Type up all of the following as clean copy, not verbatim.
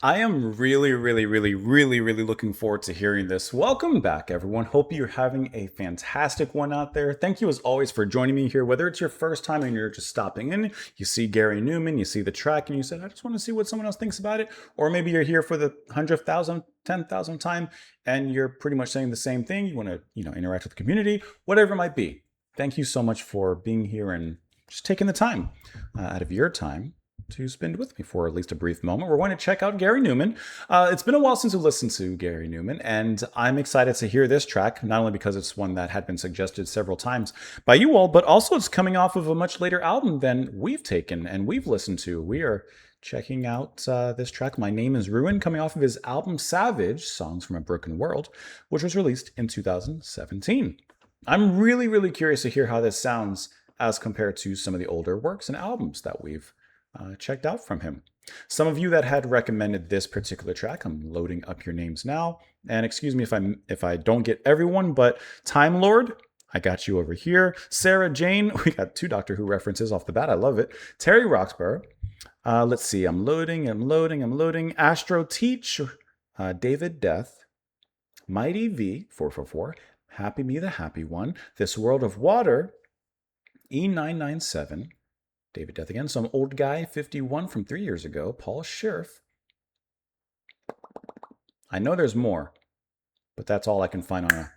I am really looking forward to hearing this. Welcome back, everyone. Hope you're having a fantastic one out there. Thank you, as always, for joining me here. Whether it's your first time and you're just stopping in, you see Gary Newman, you see the track, and you said, I just want to see what someone else thinks about it. Or maybe you're here for the 100,000, 10,000th time, and you're pretty much saying the same thing. You want to, interact with the community, whatever it might be. Thank you so much for being here and just taking the time out of your time to spend with me for at least a brief moment. We're going to check out Gary Newman. It's been a while since we listened to Gary Newman, and I'm excited to hear this track, not only because it's one that had been suggested several times by you all, but also it's coming off of a much later album than we've taken and we've listened to. We are checking out this track, My Name is Ruin, coming off of his album Savage, Songs from a Broken World, which was released in 2017. I'm really curious to hear how this sounds as compared to some of the older works and albums that we've checked out from him. Some of you that had recommended this particular track, I'm loading up your names now. And excuse me if I don't get everyone, but Time Lord, I got you over here. Sarah Jane, we got 2 Doctor Who references off the bat. I love it. Terry Roxburgh. Let's see. I'm loading. Astro Teach. David Death. Mighty V 444. Happy Me the Happy One. This World of Water. E997. David Death again. Some old guy, 51 from 3 years ago. Paul Sheriff. I know there's more, but that's all I can find on a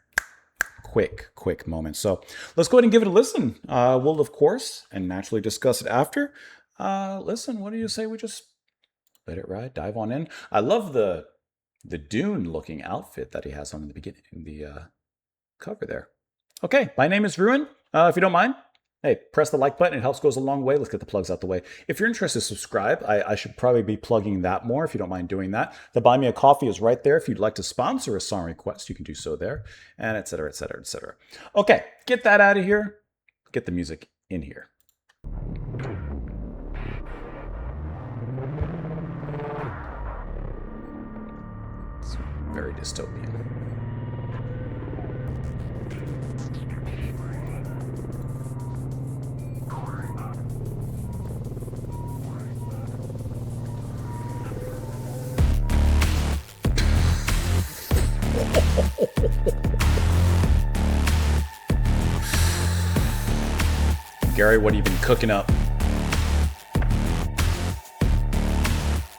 quick moment. So let's go ahead and give it a listen. We'll, of course, and naturally discuss it after. Listen, what do you say we just let it ride, dive on in? I love the Dune-looking outfit that he has on in the beginning, in the cover there. Okay, my name is Ruin. If you don't mind, hey, press the like button. It helps, goes a long way. Let's get the plugs out the way. If you're interested, subscribe. I should probably be plugging that more if you don't mind doing that. The Buy Me a Coffee is right there. If you'd like to sponsor a song request, you can do so there, and et cetera. Okay, get that out of here. Get the music in here. It's very dystopian. Gary, what have you been cooking up?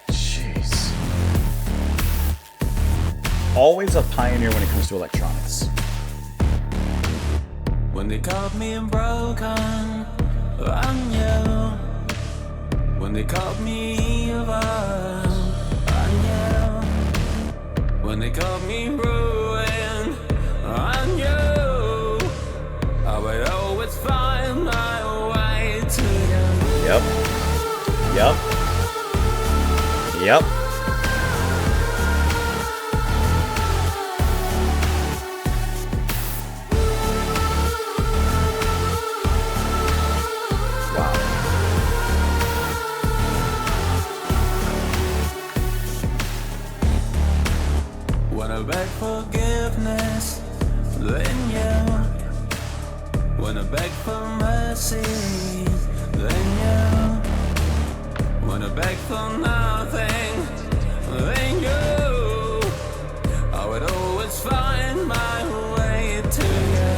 Jeez. Always a pioneer when it comes to electronics. When they caught me broken, I knew. When they caught me evil, I knew. When they caught me ruined, I knew. I would always find my way to you. Yep. Wow. When I beg forgiveness, then you. When I beg for mercy, then you. When I beg for nothing, then you. I would always find my way to you.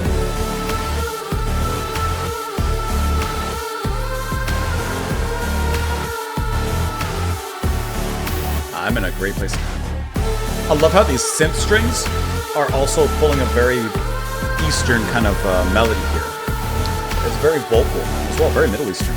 I'm in a great place. I love how these synth strings are also pulling a very Eastern kind of melody here. It's very vocal as well, very Middle Eastern.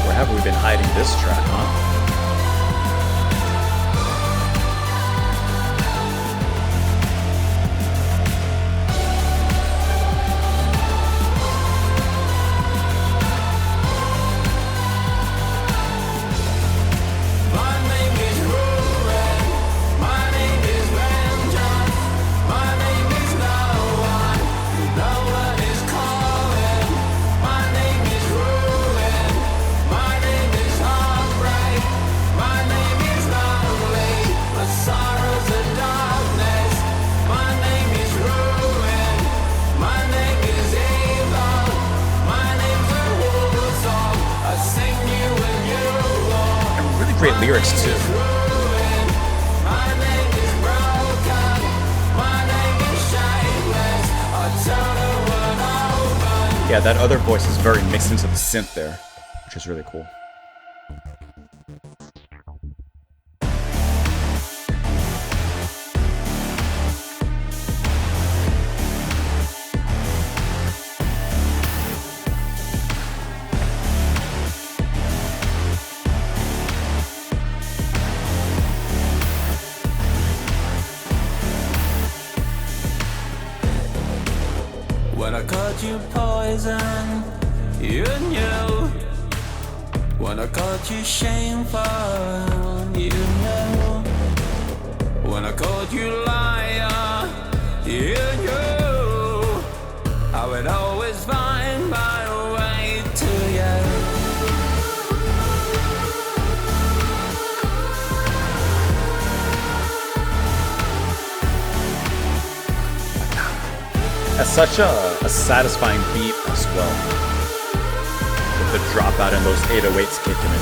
Where have we been hiding this track, huh? My name is great lyrics too. My name is broken. My name is shameless. I turn the world over. Yeah, that other voice is very mixed into the synth there, which is really cool. When I called you poison, you knew. When I called you shameful, you knew. When I called you liar, you knew. I would always find my way to you. That's such a satisfying beat as well. With the dropout and those 808s kicking in.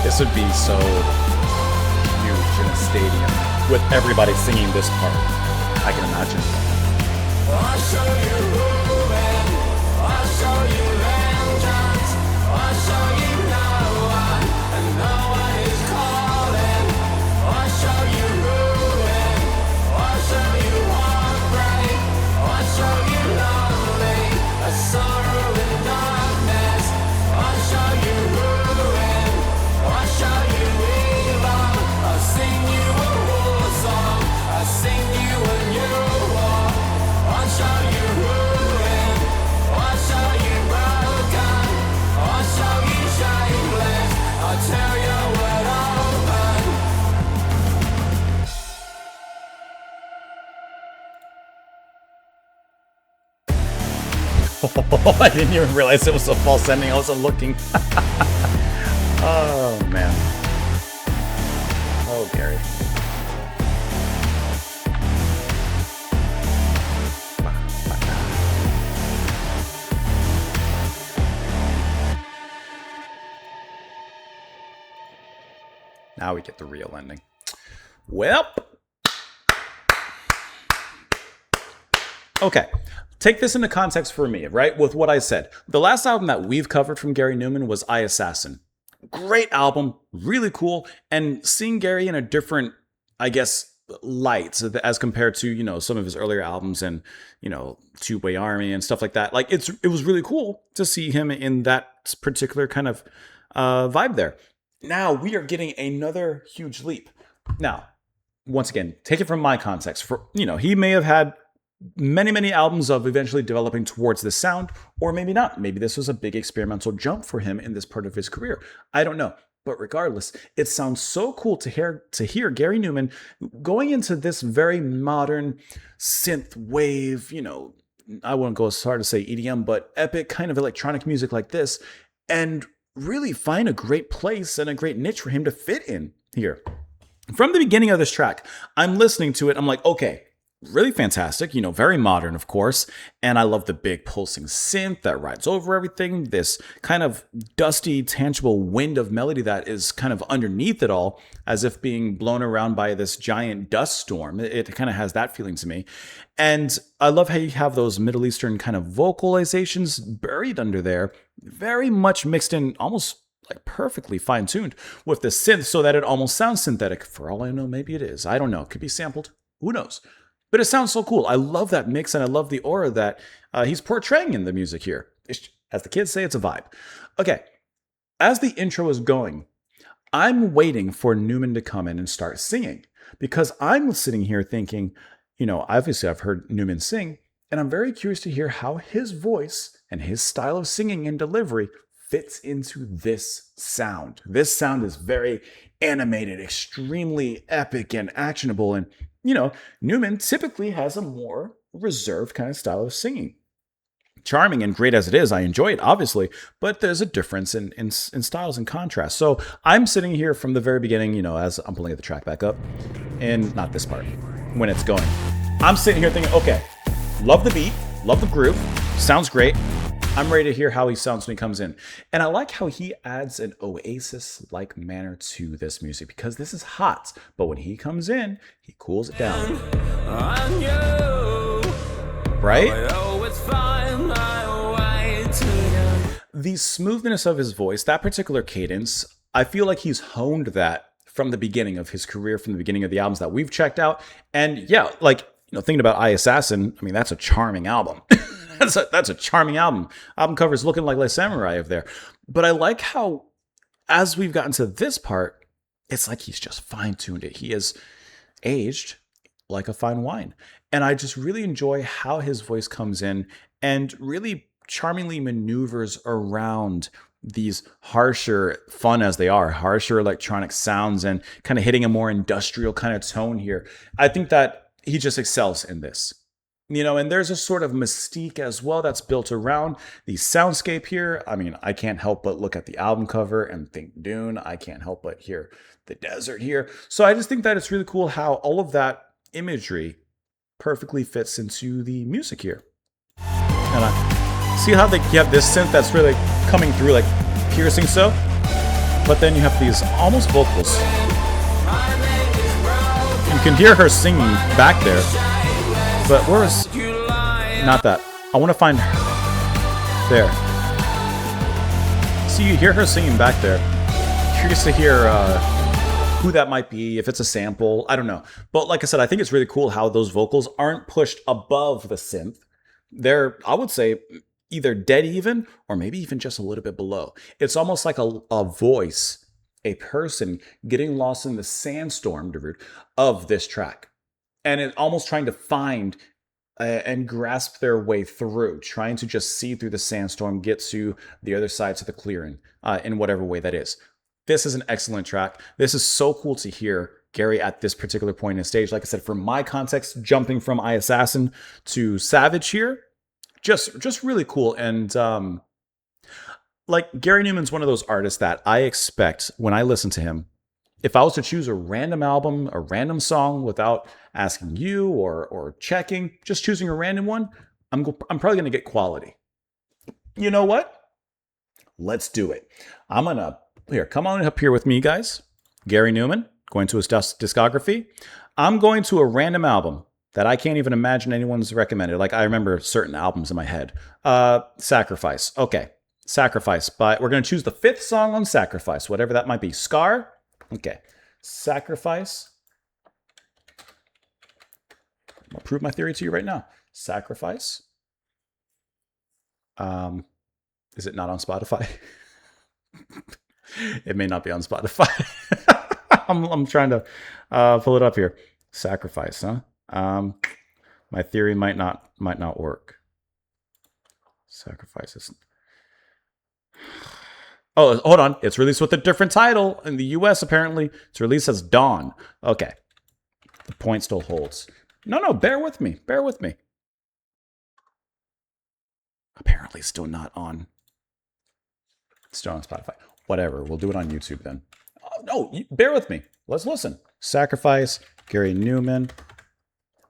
This would be so huge in a stadium with everybody singing this part. I can imagine. I'll show you ruin. I'll show you vengeance. I'll show you no one, and no one is calling. I'll show you ruin. I'll show you heartbreak. I'll show you lonely. A sorrow in darkness. I'll show you ruin. I'll show you evil. I'll sing you a war song. I'll sing you a new war. I'll show you ruin. I'll show you broken. I'll show you shameless. I'll tell you what open. I didn't even realize it was a false ending. I wasn't looking. Oh, man. Oh, Gary. Now we get the real ending. Well. Okay. Take this into context for me, right? With what I said. The last album that we've covered from Gary Numan was I Assassin. Great album, really cool. And seeing Gary in a different, I guess, light as compared to, some of his earlier albums and, Two-Way Army and stuff like that. Like, it was really cool to see him in that particular kind of vibe there. Now we are getting another huge leap. Now, once again, take it from my context. He may have had many albums of eventually developing towards this sound, or maybe not. Maybe this was a big experimental jump for him in this part of his career. I don't know. But regardless, it sounds so cool to hear Gary Numan going into this very modern synth wave, I wouldn't go as far to say EDM, but epic kind of electronic music like this, and really find a great place and a great niche for him to fit in here. From the beginning of this track, I'm listening to it. I'm like, okay, really fantastic, very modern, of course. And I love the big pulsing synth that rides over everything. This kind of dusty, tangible wind of melody that is kind of underneath it all, as if being blown around by this giant dust storm. It kind of has that feeling to me. And I love how you have those Middle Eastern kind of vocalizations buried under there, very much mixed in, almost like perfectly fine-tuned with the synth so that it almost sounds synthetic. For all I know, maybe it is. I don't know. It could be sampled. Who knows? But it sounds so cool. I love that mix, and I love the aura that he's portraying in the music here. As the kids say, it's a vibe. Okay, as the intro is going, I'm waiting for Numan to come in and start singing, because I'm sitting here thinking, obviously I've heard Numan sing, and I'm very curious to hear how his voice and his style of singing and delivery fits into this sound. This sound is very animated, extremely epic and actionable. And, Numan typically has a more reserved kind of style of singing. Charming and great as it is, I enjoy it, obviously, but there's a difference in styles and contrast. So I'm sitting here from the very beginning, as I'm pulling the track back up, and not this part, when it's going. I'm sitting here thinking, okay, love the beat, love the groove, sounds great. I'm ready to hear how he sounds when he comes in. And I like how he adds an Oasis-like manner to this music, because this is hot, but when he comes in, he cools it down. Right? The smoothness of his voice, that particular cadence, I feel like he's honed that from the beginning of his career, from the beginning of the albums that we've checked out. And yeah, thinking about I Assassin, I mean, that's a charming album. that's a charming album. Album cover's looking like Les Samurai over there. But I like how, as we've gotten to this part, it's like he's just fine-tuned it. He has aged like a fine wine. And I just really enjoy how his voice comes in and really charmingly maneuvers around these harsher, fun as they are, harsher electronic sounds and kind of hitting a more industrial kind of tone here. I think that he just excels in this. And there's a sort of mystique as well that's built around the soundscape here. I mean, I can't help but look at the album cover and think Dune. I can't help but hear the desert here. So I just think that it's really cool how all of that imagery perfectly fits into the music here. And I see how you have this synth that's really coming through, like piercing so, but then you have these almost vocals. You can hear her singing back there, but where's not that? I want to find her there. See, you hear her singing back there. Curious to hear who that might be, if it's a sample, I don't know. But like I said, I think it's really cool how those vocals aren't pushed above the synth. They're, I would say, either dead even or maybe even just a little bit below. It's almost like a voice, a person getting lost in the sandstorm of this track. And it almost trying to find and grasp their way through, trying to just see through the sandstorm, get to the other side, to the clearing, in whatever way that is. This is an excellent track. This is so cool to hear Gary at this particular point in the stage. Like I said, from my context, jumping from I Assassin to Savage here, just really cool. And Gary Numan's one of those artists that I expect when I listen to him, if I was to choose a random album, a random song without asking you or checking, just choosing a random one, I'm probably going to get quality. You know what? Let's do it. Come on up here with me, guys. Gary Numan, going to his discography. I'm going to a random album that I can't even imagine anyone's recommended. I remember certain albums in my head. Sacrifice. Okay. Sacrifice. But we're going to choose the 5th song on Sacrifice, whatever that might be. Scar. Okay. Sacrifice. I'll prove my theory to you right now. Sacrifice. Is it not on Spotify? It may not be on Spotify. I'm trying to pull it up here. Sacrifice, huh? My theory might not work. Sacrifices. Oh, hold on. It's released with a different title in the US. Apparently, it's released as Dawn. Okay, the point still holds. No, bear with me. Bear with me. Apparently, still not on. Still on Spotify. Whatever. We'll do it on YouTube then. Oh, no, bear with me. Let's listen. Sacrifice, Gary Numan.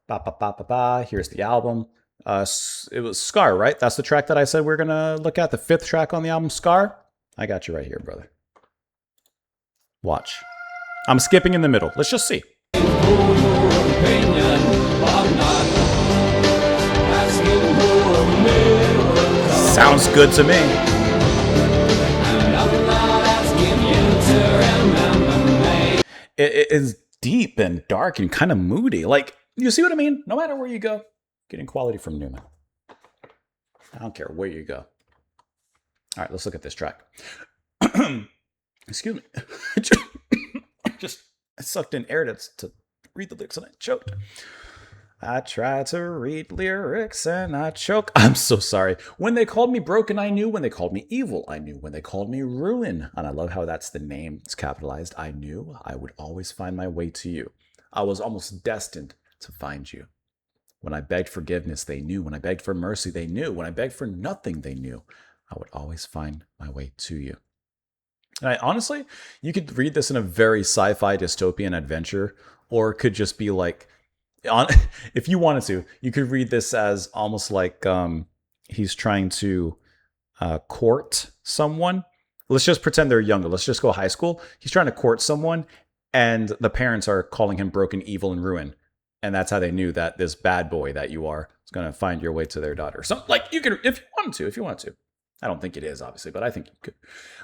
Ba ba ba ba ba. Here's the album. It was Scar, right? That's the track that I said we're gonna look at. The 5th track on the album, Scar. I got you right here, brother. Watch. I'm skipping in the middle. Let's just see. Sounds good to me. It is deep and dark and kind of moody. You see what I mean? No matter where you go, getting quality from Numan. I don't care where you go. All right, let's look at this track. Excuse me. I sucked in air to read the lyrics and I choked. I try to read lyrics and I choke. I'm so sorry. When they called me broken, I knew. When they called me evil, I knew. When they called me ruin, and I love how that's the name, it's capitalized, I knew I would always find my way to you. I was almost destined to find you. When I begged forgiveness, they knew. When I begged for mercy, they knew. When I begged for nothing, they knew. I would always find my way to you. And I honestly, you could read this in a very sci-fi dystopian adventure, or it could just be like, on, if you wanted to, you could read this as almost like he's trying to court someone. Let's just pretend they're younger. Let's just go high school. He's trying to court someone, and the parents are calling him broken, evil, and ruin. And that's how they knew that this bad boy that you are is going to find your way to their daughter. So, like, you could, if you wanted to. I don't think it is, obviously, but I think you could.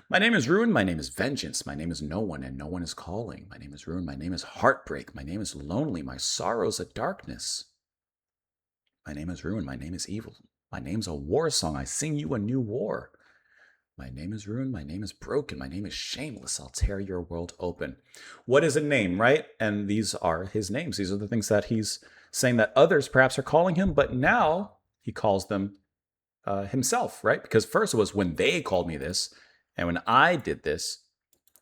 My name is Ruin. My name is Vengeance. My name is No One, and no one is calling. My name is Ruin. My name is Heartbreak. My name is Lonely. My sorrow's a darkness. My name is Ruin. My name is Evil. My name's a war song. I sing you a new war. My name is Ruin. My name is Broken. My name is Shameless. I'll tear your world open. What is a name, right? And these are his names. These are the things that he's saying that others perhaps are calling him, but now he calls them himself, right? Because first it was when they called me this, and when I did this,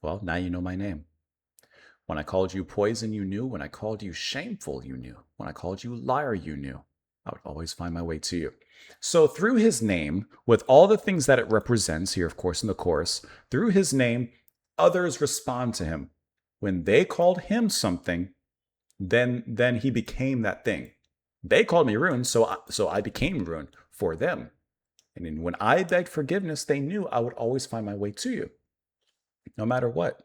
well, now you know my name. When I called you poison, you knew. When I called you shameful, you knew. When I called you liar, you knew. I would always find my way to you. So through his name, with all the things that it represents here, of course, in the chorus, through his name, others respond to him. When they called him something, then he became that thing. They called me ruin, so I became ruin for them. And when I begged forgiveness, they knew I would always find my way to you, no matter what.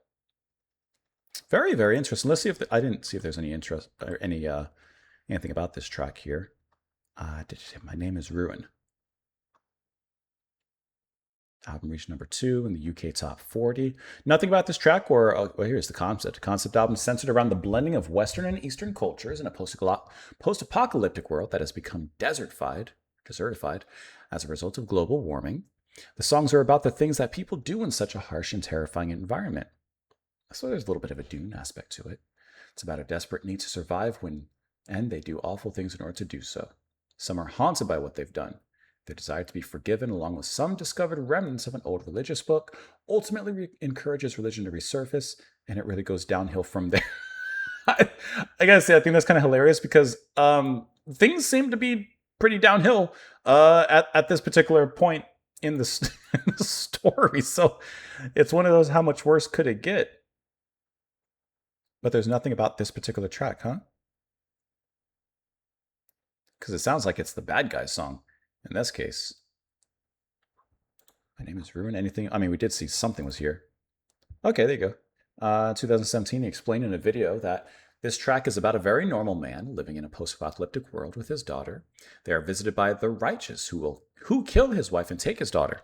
Very, very interesting. Let's see if I didn't see if there's any interest or anything about this track here. Did you say my name is Ruin? Album reached number 2 in the UK Top 40. Nothing about this track, or here's the concept. A concept album centered around the blending of Western and Eastern cultures in a post-apocalyptic world that has become desertified as a result of global warming. The songs are about the things that people do in such a harsh and terrifying environment. So there's a little bit of a Dune aspect to it. It's about a desperate need to survive and they do awful things in order to do so. Some are haunted by what they've done. Their desire to be forgiven, along with some discovered remnants of an old religious book, ultimately encourages religion to resurface, and it really goes downhill from there. I gotta say, I think that's kind of hilarious because things seem to be pretty downhill at this particular point in the, in the story. So it's one of those, how much worse could it get? But there's nothing about this particular track, huh? Because it sounds like it's the bad guy song in this case. My name is Ruin. Anything? I mean, we did see something was here. Okay, there you go. 2017, he explained in a video that this track is about a very normal man living in a post-apocalyptic world with his daughter. They are visited by the righteous who kill his wife and take his daughter.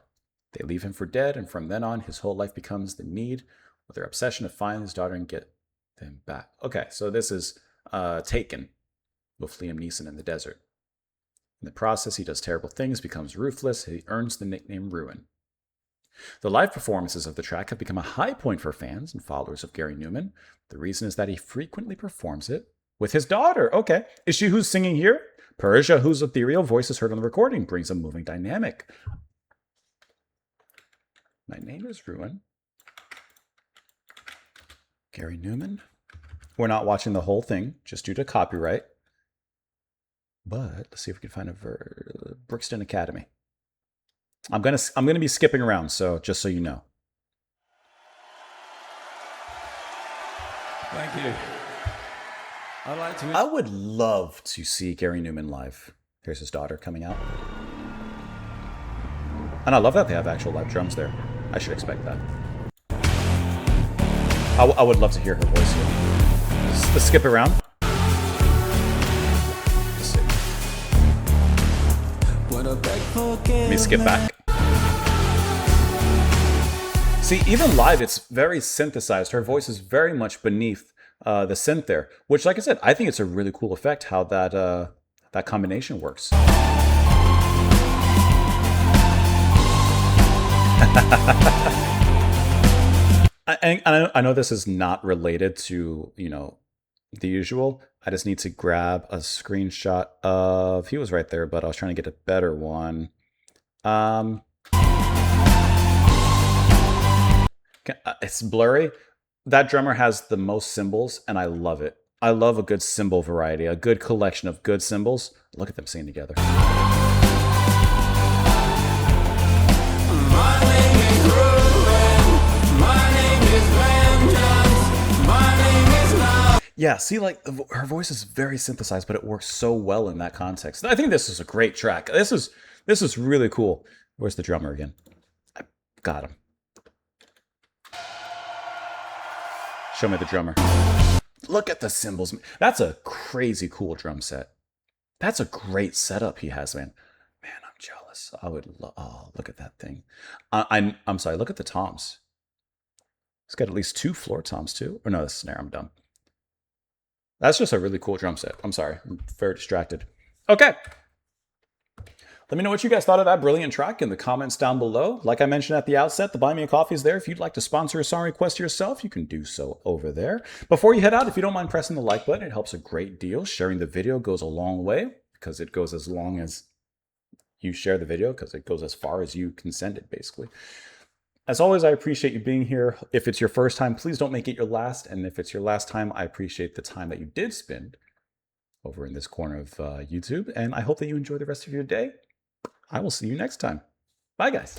They leave him for dead, and from then on, his whole life becomes the need or their obsession to find his daughter and get them back. Okay, so this is Taken with Liam Neeson in the desert. In the process, he does terrible things, becomes ruthless. He earns the nickname Ruin. The live performances of the track have become a high point for fans and followers of Gary Numan. The reason is that he frequently performs it with his daughter. Okay. Is she who's singing here? Persia, whose ethereal voice is heard on the recording, brings a moving dynamic. My name is Ruin. Gary Numan. We're not watching the whole thing, just due to copyright. But let's see if we can find a Brixton Academy. I'm gonna be skipping around, so just so you know. Thank you. I would love to see Gary Numan live. Here's his daughter coming out. And I love that they have actual live drums there. I should expect that. I would love to hear her voice here. Let's skip around. Let's see. Let me skip back. See, even live, it's very synthesized. Her voice is very much beneath the synth there, which, like I said, I think it's a really cool effect how that combination works. I know this is not related to, the usual. I just need to grab a screenshot of, he was right there, but I was trying to get a better one. It's blurry. That drummer has the most cymbals, and I love it. I love a good cymbal variety, a good collection of good cymbals. Look at them singing together. My name is Ruben. My name is Vengeance. My name is Love. Yeah, see, like her voice is very synthesized, but it works so well in that context. I think this is a great track. This is really cool. Where's the drummer again? I got him. Show me the drummer. Look at the cymbals. That's a crazy cool drum set. That's a great setup he has, man. Man, I'm jealous. I would love. Oh, look at that thing. I'm sorry. Look at the toms. It's got at least 2 floor toms too. Or no, that's a snare. I'm dumb. That's just a really cool drum set. I'm sorry. I'm very distracted. Okay. Let me know what you guys thought of that brilliant track in the comments down below. Like I mentioned at the outset, the Buy Me a Coffee is there. If you'd like to sponsor a song request yourself, you can do so over there. Before you head out, if you don't mind pressing the like button, it helps a great deal. Sharing the video goes a long way because it goes as long as you share the video, because it goes as far as you can send it, basically. As always, I appreciate you being here. If it's your first time, please don't make it your last. And if it's your last time, I appreciate the time that you did spend over in this corner of YouTube. And I hope that you enjoy the rest of your day. I will see you next time. Bye, guys.